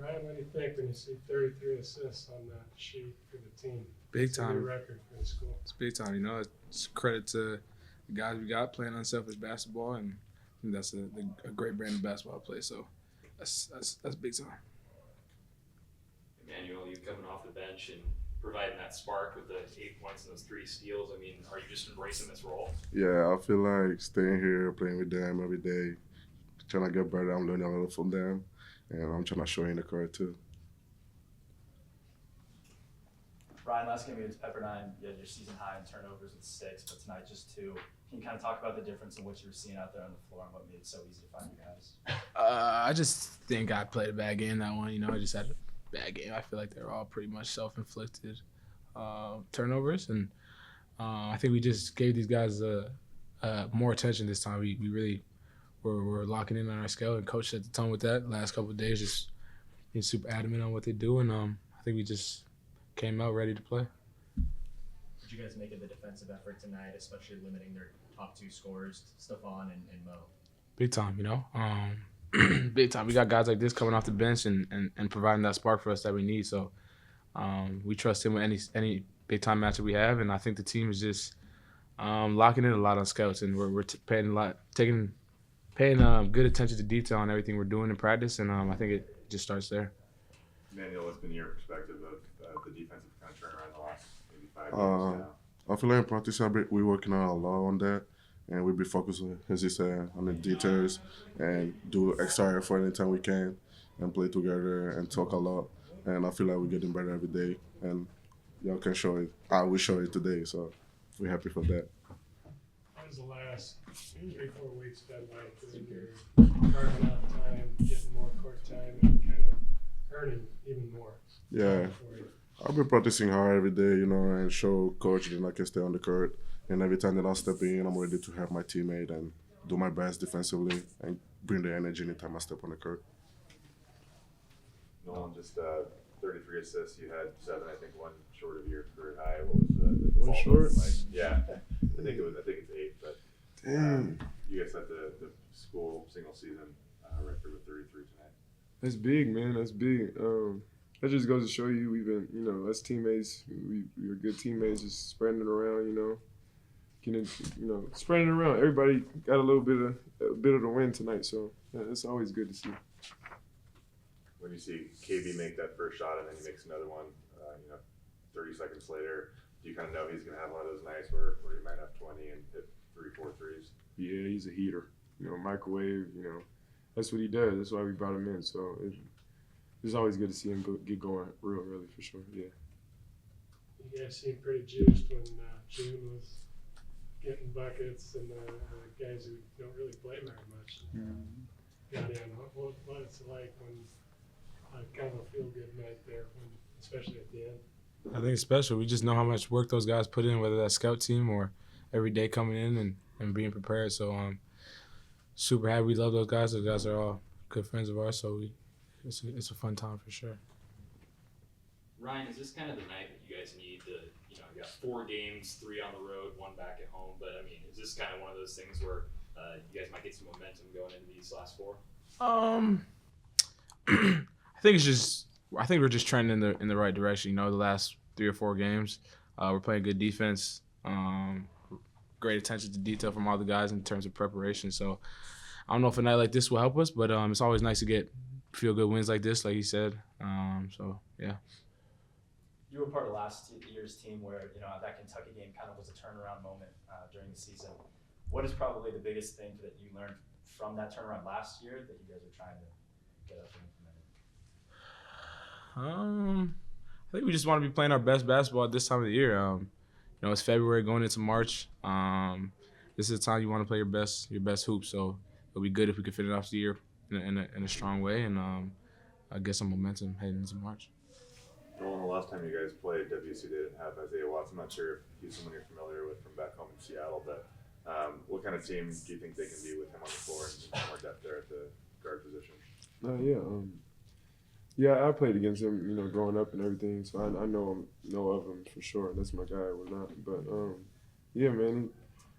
Ryan, what do you think when you see 33 assists on that sheet for the team? Big It's a time. new record for the school. It's big time. You know, it's credit to the guys we got playing unselfish basketball, and I think that's a great brand of basketball play. So that's big time. Emmanuel, you coming off the bench and providing that spark with the 8 points and those 3 steals. I mean, are you just embracing this role? Yeah, I feel like staying here, playing with them every day, trying to get better. I'm learning a lot from them, and I'm trying to show in the court too. Ryan, last game against Pepperdine, you had your season high in turnovers with 6, but tonight just 2. Can you kind of talk about the difference in what you were seeing out there on the floor and what made it so easy to find you guys? I just think I played a bad game that one. You know, I just had a bad game. I feel like they're all pretty much self-inflicted turnovers, and I think we just gave these guys more attention this time. We really were locking in on our skill, and coach set the tone with that. Last couple of days, just being super adamant on what they do, and I think we just came out ready to play. Did you guys make it the defensive effort tonight, especially limiting their top 2 scorers, Stephon and Mo? Big time, you know. Big time. We got guys like this coming off the bench and providing that spark for us that we need. So we trust him with any big time matchup we have, and I think the team is just locking in a lot on scouts, and we're paying good attention to detail on everything we're doing in practice, and I think it just starts there. Emmanuel, what's been your perspective of the defensive kind of turnaround the last maybe 5 games now? I feel like in practice, we're working on a lot on that, and we'll be focused, as you said, on the details and do extra effort anytime we can and play together and talk a lot. And I feel like we're getting better every day, and y'all can show it. I will show it today, so we're happy for that. What has the last 3-4 weeks been like when you're carving out time, getting more court time, and kind of earning even more? Yeah. I've been practicing hard every day, you know, and show coach that I can stay on the court. And every time that I step in, I'm ready to help my teammate and do my best defensively and bring the energy anytime I step on the court. Nolan, just 33 assists. You had 7, I think, 1 short of your career high. What was the One short? like? Yeah, I think it's 8, but you guys set the school single season record with 33 tonight. That's big, man. That's big. That just goes to show you we've been, you know, us teammates, we were good teammates, just spreading it around, you know, spreading it around. Everybody got a bit of the win tonight, so yeah, it's always good to see. When you see KB make that first shot and then he makes another one, 30 seconds later, do you kind of know he's going to have one of those nights where he might have 20 and hit 3-4 threes? Yeah, he's a heater. You know, microwave, you know. That's what he does. That's why we brought him in. So it's always good to see him get going real early for sure, yeah. You guys seemed pretty juiced when June was getting buckets and the guys who don't really play very much got in. What it's like when kind of a feel-good night there, especially at the end? I think it's special. We just know how much work those guys put in, whether that's scout team or every day coming in and being prepared. So super happy. We love those guys. Those guys are all good friends of ours, so it's a fun time for sure. Ryan, is this kind of the night that you guys need to, you got 4 games, 3 on the road, 1 back at home, but I mean, is this kind of one of those things where you guys might get some momentum going into these last 4? I think we're just trending in the right direction. You know, the last 3 or 4 games, we're playing good defense. Great attention to detail from all the guys in terms of preparation. So I don't know if a night like this will help us, but it's always nice to get feel-good wins like this, like you said. So yeah. You were part of last year's team where, that Kentucky game kind of was a turnaround moment during the season. What is probably the biggest thing that you learned from that turnaround last year that you guys are trying to get up and implement? I think we just want to be playing our best basketball at this time of the year. It's February going into March. This is the time you want to play your best hoop. So it'll be good if we can finish off the year in a strong way and get some momentum heading into March. Nolan, the last time you guys played, WC didn't have Isaiah Watts. I'm not sure if he's someone you're familiar with from back home in Seattle, but what kind of team do you think they can be with him on the floor and more depth there at the guard position? Yeah, I played against him, growing up and everything, so I know of him for sure. That's my guy or not. But yeah, man,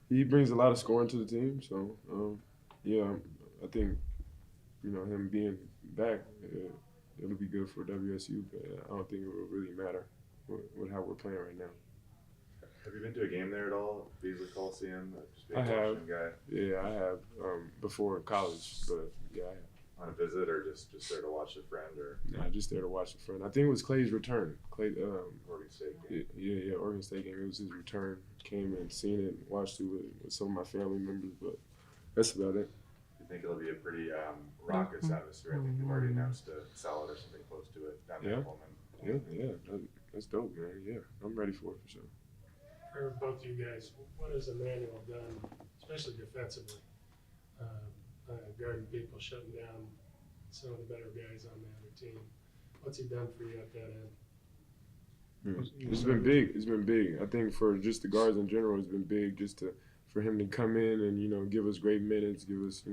he brings a lot of scoring to the team. So yeah, I think him being back, it'll be good. good for WSU, but I don't think it will really matter with how we're playing right now. Have you been to a game there at all? Beasley Coliseum? Just being I a have. Washington guy. Yeah, I have before college, but yeah, I have. On a visit or just there to watch a friend or Nah, just there to watch a friend. I think it was Clay's return. Oregon State game? Yeah, Oregon State game. It was his return. Came and seen it, watched it with some of my family members, but that's about it. You think it'll be a pretty raucous atmosphere? I think you've already announced a salad or something close to it down there in Pullman. Yeah, that's dope, man. Yeah, I'm ready for it for sure. For both of you guys, what has Emmanuel done, especially defensively, guarding people, shutting down some of the better guys on the other team? What's he done for you at that end? It's been big. It's been big. I think for just the guards in general, it's been big just for him to come in and, give us great minutes, give us,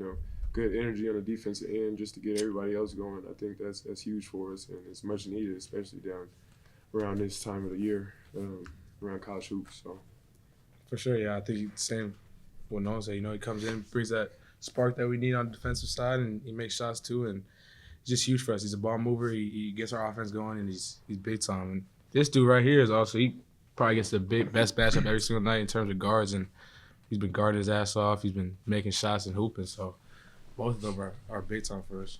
good energy on the defensive end just to get everybody else going. I think that's huge for us, and it's much needed, especially down around this time of the year, around college hoops. So. For sure, yeah. I think same what Nolan said. He comes in, brings that spark that we need on the defensive side, and he makes shots too, and it's just huge for us. He's a ball mover. He gets our offense going, and he's big time. And this dude right here is also, he probably gets the best matchup every single night in terms of guards, and he's been guarding his ass off. He's been making shots and hooping, so both of them are big time for us.